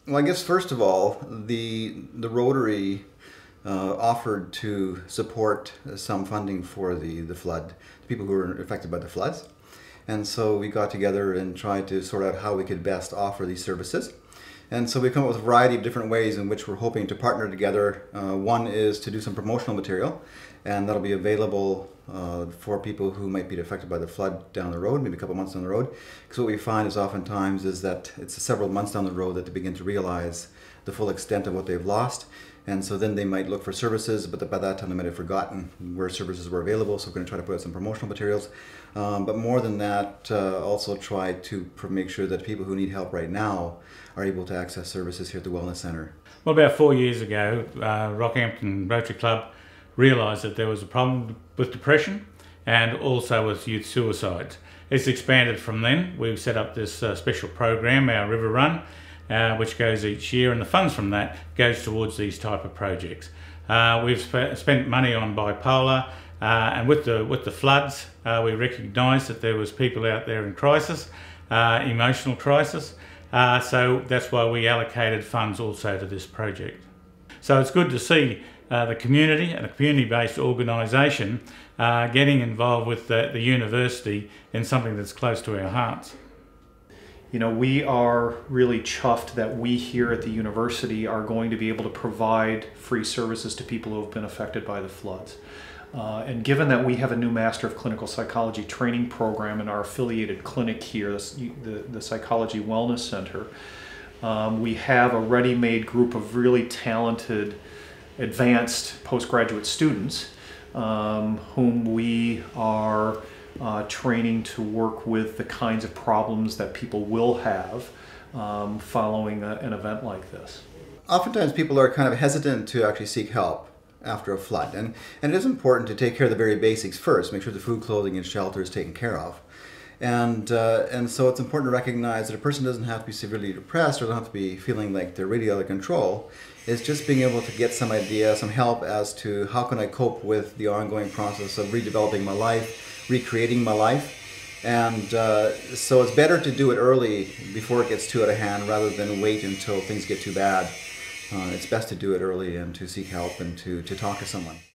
Well, I guess first of all, the Rotary offered to support some funding for the flood, the people who were affected by the floods. And so we got together and tried to sort out how we could best offer these services. And so we come up with a variety of different ways in which we're hoping to partner together. One is to do some promotional material, and that'll be available for people who might be affected by the flood down the road, maybe a couple months down the road. Because what we find is oftentimes is that it's several months down the road that they begin to realize the full extent of what they've lost. And so then they might look for services, but by that time they might have forgotten where services were available. So we're going to try to put out some promotional materials. But more than that, also try to make sure that people who need help right now are able to access services here at the Wellness Centre. Well, about 4 years ago, Rockhampton Rotary Club realised that there was a problem with depression and also with youth suicides. It's expanded from then. We've set up this special program, our River Run, which goes each year, and the funds from that goes towards these type of projects. We've spent money on bipolar, and with the floods, we recognised that there was people out there in crisis, emotional crisis. So that's why we allocated funds also to this project. So it's good to see the community and a community-based organisation getting involved with the university in something that's close to our hearts. You know, we are really chuffed that we here at the university are going to be able to provide free services to people who have been affected by the floods. And given that we have a new Master of Clinical Psychology training program in our affiliated clinic here, the Psychology Wellness Centre, we have a ready-made group of really talented advanced postgraduate students whom we are training to work with the kinds of problems that people will have following an event like this. Oftentimes people are kind of hesitant to actually seek help after a flood, and it is important to take care of the very basics first, make sure the food, clothing, and shelter is taken care of. And so it's important to recognize that a person doesn't have to be severely depressed or doesn't have to be feeling like they're really out of control. It's just being able to get some idea, some help as to how can I cope with the ongoing process of redeveloping my life, recreating my life. And so it's better to do it early before it gets too out of hand rather than wait until things get too bad. It's best to do it early and to seek help and to talk to someone.